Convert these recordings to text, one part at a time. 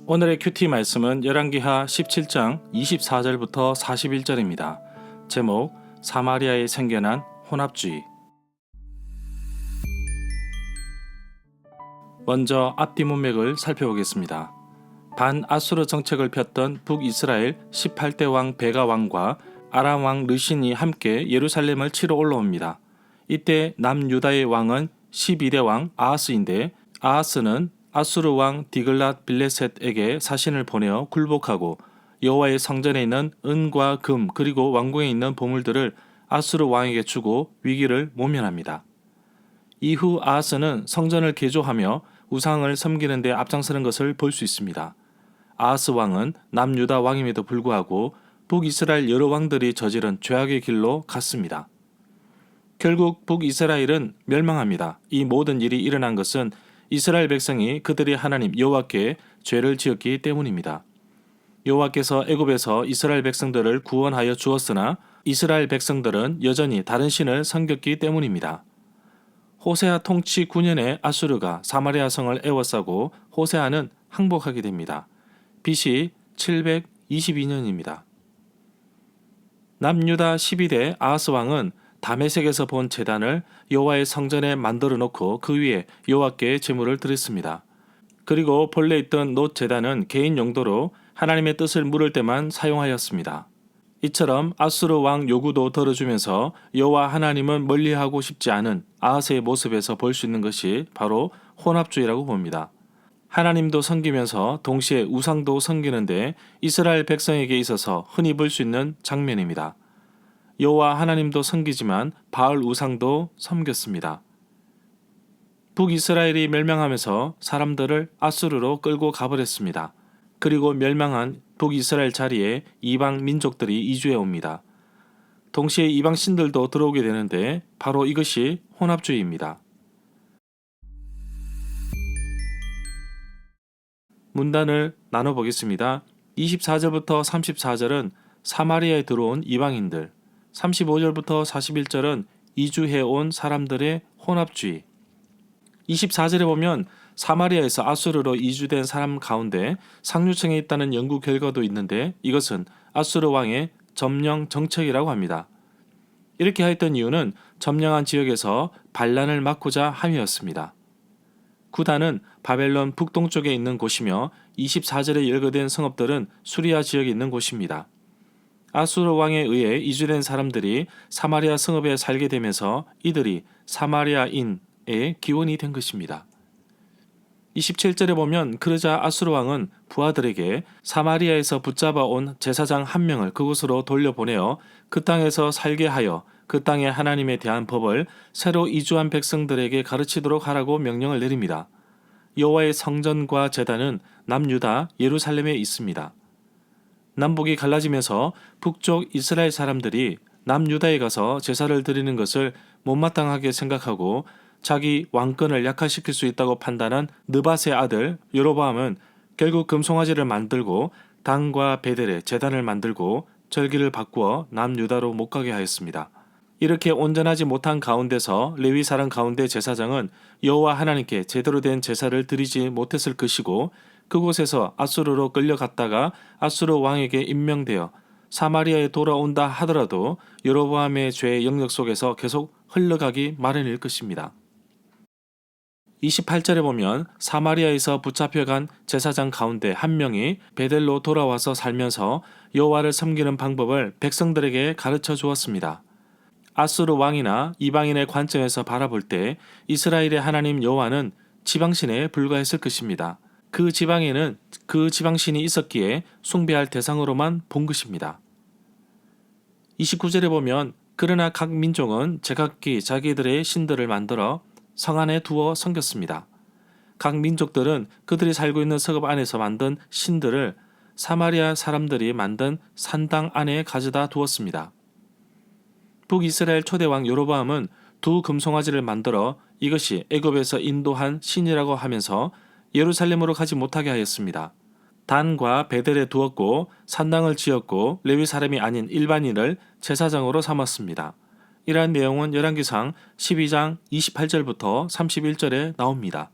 오늘의 큐티 말씀은 열왕기하 17장 24절부터 41절입니다. 제목 사마리아에 생겨난 혼합주의. 먼저 앞뒤 문맥을 살펴보겠습니다. 반아수르 정책을 폈던 북이스라엘 18대 왕 베가 왕과 아람 왕 르신이 함께 예루살렘을 치러 올라옵니다. 이때 남유다의 왕은 12대 왕 아하스인데, 아하스는 아수르 왕 디글랏 빌레셋에게 사신을 보내어 굴복하고 여호와의 성전에 있는 은과 금 그리고 왕궁에 있는 보물들을 아수르 왕에게 주고 위기를 모면합니다. 이후 아하스는 성전을 개조하며 우상을 섬기는 데 앞장서는 것을 볼 수 있습니다. 아하스 왕은 남유다 왕임에도 불구하고 북이스라엘 여러 왕들이 저지른 죄악의 길로 갔습니다. 결국 북이스라엘은 멸망합니다. 이 모든 일이 일어난 것은 이스라엘 백성이 그들의 하나님 여호와께 죄를 지었기 때문입니다. 여호와께서 애굽에서 이스라엘 백성들을 구원하여 주었으나 이스라엘 백성들은 여전히 다른 신을 섬겼기 때문입니다. 호세아 통치 9년에 아수르가 사마리아 성을 에워싸고 호세아는 항복하게 됩니다. BC 722년입니다. 남유다 12대 아하스 왕은 다메섹에서 본 제단을 여호와의 성전에 만들어 놓고 그 위에 여호와께 제물을 드렸습니다. 그리고 본래 있던 놋 제단은 개인 용도로 하나님의 뜻을 물을 때만 사용하였습니다. 이처럼 아수르 왕 요구도 들어주면서 여호와 하나님은 멀리하고 싶지 않은 아하스의 모습에서 볼 수 있는 것이 바로 혼합주의라고 봅니다. 하나님도 섬기면서 동시에 우상도 섬기는데 이스라엘 백성에게 있어서 흔히 볼 수 있는 장면입니다. 여호와 하나님도 섬기지만 바알 우상도 섬겼습니다. 북이스라엘이 멸망하면서 사람들을 아수르로 끌고 가버렸습니다. 그리고 멸망한 북이스라엘 자리에 이방 민족들이 이주해 옵니다. 동시에 이방 신들도 들어오게 되는데 바로 이것이 혼합주의입니다. 문단을 나눠보겠습니다. 24절부터 34절은 사마리아에 들어온 이방인들, 35절부터 41절은 이주해온 사람들의 혼합주의. 24절에 보면 사마리아에서 아수르로 이주된 사람 가운데 상류층에 있다는 연구 결과도 있는데 이것은 아수르 왕의 점령 정책이라고 합니다. 이렇게 하였던 이유는 점령한 지역에서 반란을 막고자 함이었습니다. 구단은 바벨론 북동쪽에 있는 곳이며 24절에 열거된 성읍들은 수리아 지역에 있는 곳입니다. 아수르 왕에 의해 이주된 사람들이 사마리아 성읍에 살게 되면서 이들이 사마리아인의 기원이 된 것입니다. 27절에 보면 그러자 아수르 왕은 부하들에게 사마리아에서 붙잡아 온 제사장 한 명을 그곳으로 돌려보내어 그 땅에서 살게 하여 그 땅의 하나님에 대한 법을 새로 이주한 백성들에게 가르치도록 하라고 명령을 내립니다. 여호와의 성전과 제단은 남유다 예루살렘에 있습니다. 남북이 갈라지면서 북쪽 이스라엘 사람들이 남유다에 가서 제사를 드리는 것을 못마땅하게 생각하고 자기 왕권을 약화시킬 수 있다고 판단한 느밧의 아들 여로보암은 결국 금송아지를 만들고 단과 베델에 제단을 만들고 절기를 바꾸어 남유다로 못 가게 하였습니다. 이렇게 온전하지 못한 가운데서 레위 사람 가운데 제사장은 여호와 하나님께 제대로 된 제사를 드리지 못했을 것이고 그곳에서 아수르로 끌려갔다가 아수르 왕에게 임명되어 사마리아에 돌아온다 하더라도 여로보암의 죄의 영역 속에서 계속 흘러가기 마련일 것입니다. 28절에 보면 사마리아에서 붙잡혀간 제사장 가운데 한 명이 베델로 돌아와서 살면서 여호와를 섬기는 방법을 백성들에게 가르쳐 주었습니다. 아수르 왕이나 이방인의 관점에서 바라볼 때 이스라엘의 하나님 여호와는 지방신에 불과했을 것입니다. 그 지방에는 그 지방신이 있었기에 숭배할 대상으로만 본 것입니다. 29절에 보면 그러나 각 민족은 제각기 자기들의 신들을 만들어 성 안에 두어 섬겼습니다. 각 민족들은 그들이 살고 있는 성읍 안에서 만든 신들을 사마리아 사람들이 만든 산당 안에 가져다 두었습니다. 북이스라엘 초대왕 여로보암은 두 금송아지를 만들어 이것이 애굽에서 인도한 신이라고 하면서 예루살렘으로 가지 못하게 하였습니다. 단과 베델에 두었고 산당을 지었고 레위 사람이 아닌 일반인을 제사장으로 삼았습니다. 이러한 내용은 열왕기상 12장 28절부터 31절에 나옵니다.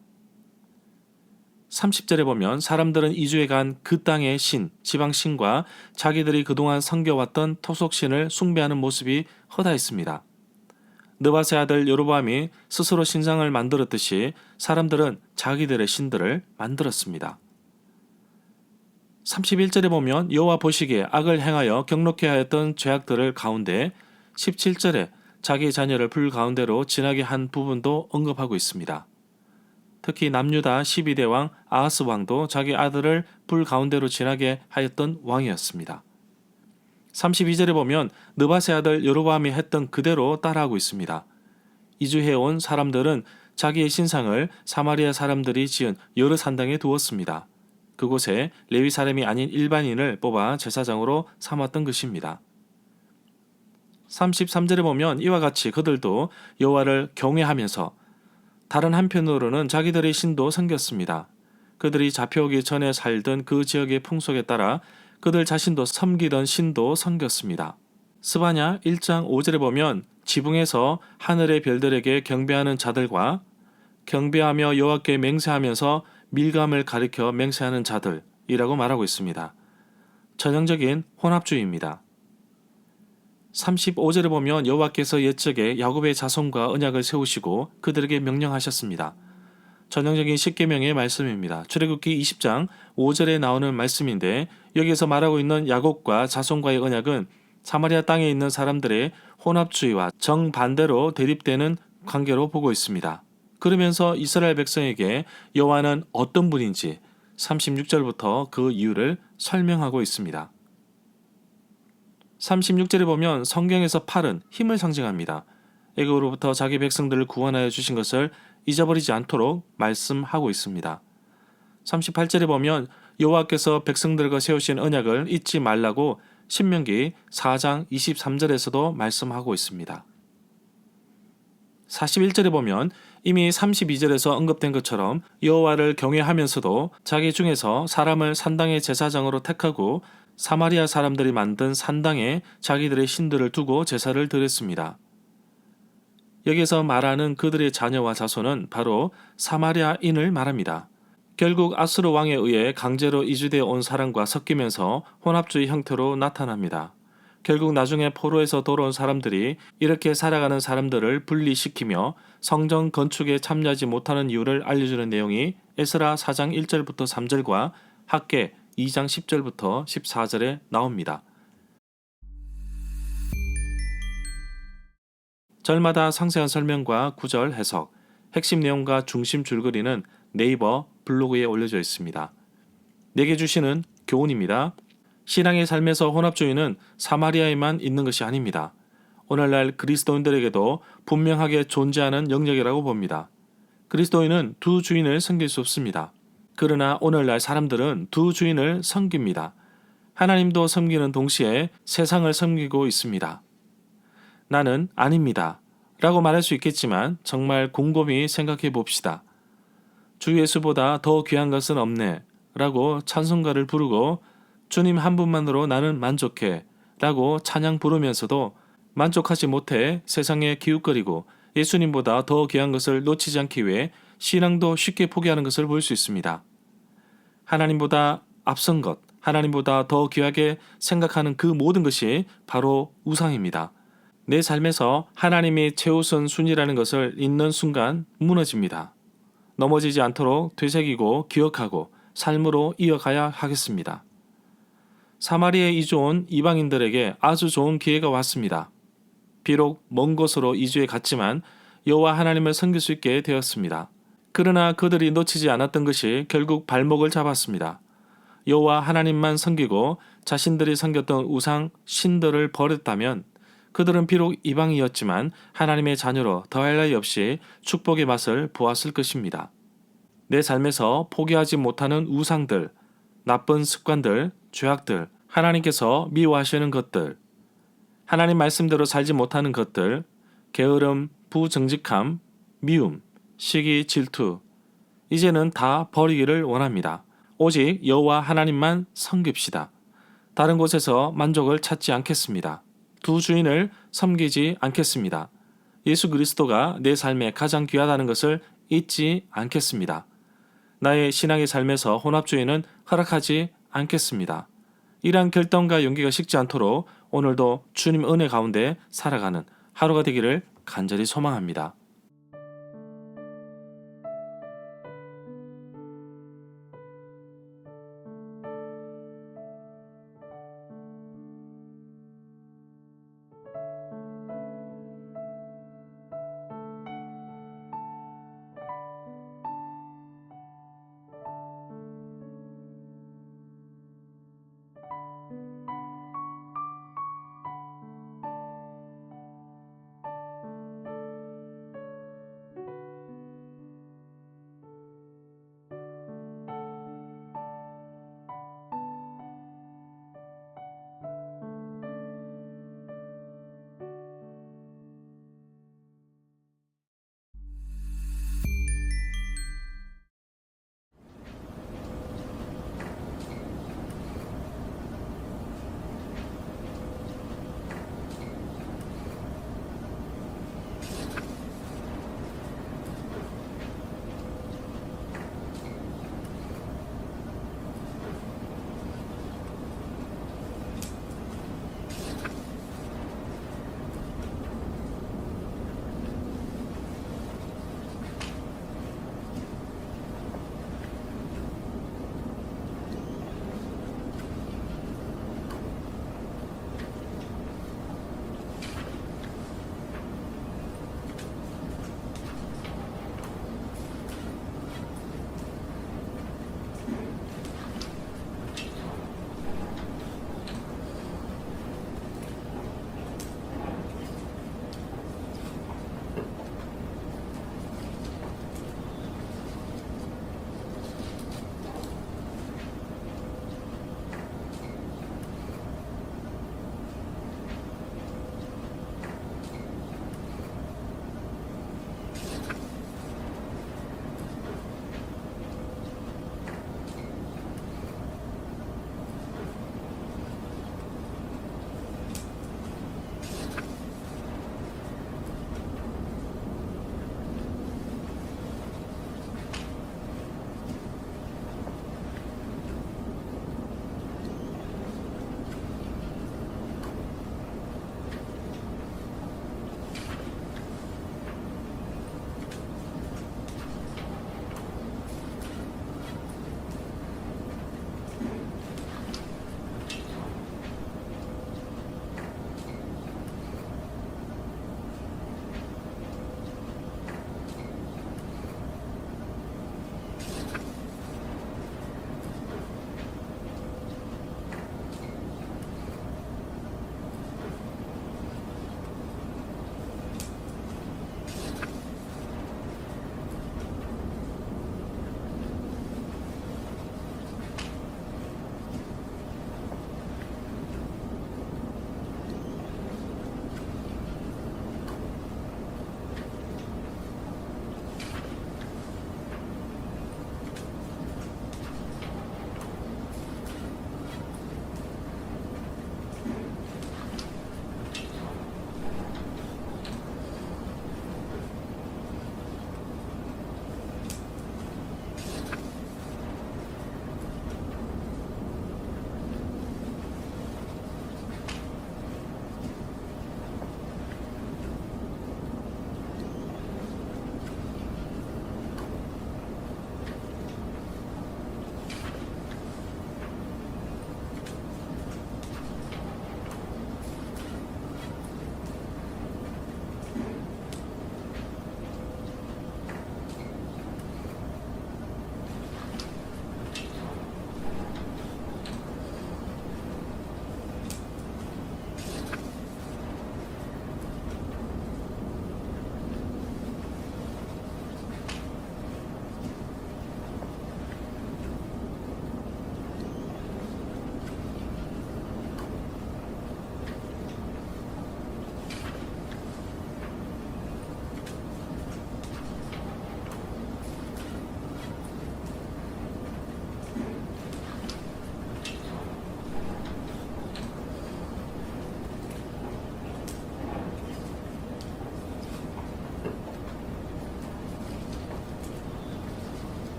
30절에 보면 사람들은 이주해 간 그 땅의 신, 지방신과 자기들이 그동안 섬겨왔던 토속신을 숭배하는 모습이 허다했습니다. 느밧의 아들 여로보암이 스스로 신상을 만들었듯이 사람들은 자기들의 신들을 만들었습니다. 31절에 보면 여호와 보시기에 악을 행하여 경록케 하였던 죄악들을 가운데 17절에 자기 자녀를 불 가운데로 지나게 한 부분도 언급하고 있습니다. 특히 남유다 12대 왕 아하스 왕도 자기 아들을 불 가운데로 지나게 하였던 왕이었습니다. 32절에 보면 느밧의 아들 여로보암이 했던 그대로 따라하고 있습니다. 이주해온 사람들은 자기의 신상을 사마리아 사람들이 지은 여러 산당에 두었습니다. 그곳에 레위 사람이 아닌 일반인을 뽑아 제사장으로 삼았던 것입니다. 33절에 보면 이와 같이 그들도 여호와를 경외하면서 다른 한편으로는 자기들의 신도 섬겼습니다. 그들이 잡혀오기 전에 살던 그 지역의 풍속에 따라 그들 자신도 섬기던 신도 섬겼습니다. 스바냐 1장 5절에 보면 지붕에서 하늘의 별들에게 경배하는 자들과 경배하며 여호와께 맹세하면서 밀감을 가리켜 맹세하는 자들이라고 말하고 있습니다. 전형적인 혼합주의입니다. 35절에 보면 여호와께서 옛적에 야곱의 자손과 언약을 세우시고 그들에게 명령하셨습니다. 전형적인 십계명의 말씀입니다. 출애굽기 20장 5절에 나오는 말씀인데 여기서 말하고 있는 야곱과 자손과의 언약은 사마리아 땅에 있는 사람들의 혼합주의와 정반대로 대립되는 관계로 보고 있습니다. 그러면서 이스라엘 백성에게 여호와는 어떤 분인지 36절부터 그 이유를 설명하고 있습니다. 36절에 보면 성경에서 팔은 힘을 상징합니다. 애굽으로부터 자기 백성들을 구원하여 주신 것을 잊어버리지 않도록 말씀하고 있습니다. 38절에 보면 여호와께서 백성들과 세우신 언약을 잊지 말라고 신명기 4장 23절에서도 말씀하고 있습니다. 41절에 보면 이미 32절에서 언급된 것처럼 여호와를 경외하면서도 자기 중에서 사람을 산당의 제사장으로 택하고 사마리아 사람들이 만든 산당에 자기들의 신들을 두고 제사를 드렸습니다. 여기서 말하는 그들의 자녀와 자손은 바로 사마리아인을 말합니다. 결국 아수르 왕에 의해 강제로 이주되어 온 사람과 섞이면서 혼합주의 형태로 나타납니다. 결국 나중에 포로에서 돌아온 사람들이 이렇게 살아가는 사람들을 분리시키며 성전 건축에 참여하지 못하는 이유를 알려주는 내용이 에스라 4장 1절부터 3절과 학개 2장 10절부터 14절에 나옵니다. 절마다 상세한 설명과 구절 해석, 핵심 내용과 중심 줄거리는 네이버 블로그에 올려져 있습니다. 내게 주시는 교훈입니다. 신앙의 삶에서 혼합주의는 사마리아에만 있는 것이 아닙니다. 오늘날 그리스도인들에게도 분명하게 존재하는 영역이라고 봅니다. 그리스도인은 두 주인을 섬길 수 없습니다. 그러나 오늘날 사람들은 두 주인을 섬깁니다. 하나님도 섬기는 동시에 세상을 섬기고 있습니다. 나는 아닙니다. 라고 말할 수 있겠지만 정말 곰곰이 생각해 봅시다. 주 예수보다 더 귀한 것은 없네. 라고 찬송가를 부르고 주님 한 분만으로 나는 만족해. 라고 찬양 부르면서도 만족하지 못해 세상에 기웃거리고 예수님보다 더 귀한 것을 놓치지 않기 위해 신앙도 쉽게 포기하는 것을 볼 수 있습니다. 하나님보다 앞선 것, 하나님보다 더 귀하게 생각하는 그 모든 것이 바로 우상입니다. 내 삶에서 하나님이 최우선 순위라는 것을 잊는 순간 무너집니다. 넘어지지 않도록 되새기고 기억하고 삶으로 이어가야 하겠습니다. 사마리아에 이주 온 이방인들에게 아주 좋은 기회가 왔습니다. 비록 먼 곳으로 이주해 갔지만 여호와 하나님을 섬길 수 있게 되었습니다. 그러나 그들이 놓치지 않았던 것이 결국 발목을 잡았습니다. 여호와 하나님만 섬기고 자신들이 섬겼던 우상 신들을 버렸다면 그들은 비록 이방이었지만 하나님의 자녀로 더할 나위 없이 축복의 맛을 보았을 것입니다. 내 삶에서 포기하지 못하는 우상들, 나쁜 습관들, 죄악들, 하나님께서 미워하시는 것들, 하나님 말씀대로 살지 못하는 것들, 게으름, 부정직함, 미움, 시기, 질투, 이제는 다 버리기를 원합니다. 오직 여호와 하나님만 섬깁시다. 다른 곳에서 만족을 찾지 않겠습니다. 두 주인을 섬기지 않겠습니다. 예수 그리스도가 내 삶에 가장 귀하다는 것을 잊지 않겠습니다. 나의 신앙의 삶에서 혼합주의는 허락하지 않겠습니다. 이러한 결단과 용기가 식지 않도록 오늘도 주님 은혜 가운데 살아가는 하루가 되기를 간절히 소망합니다.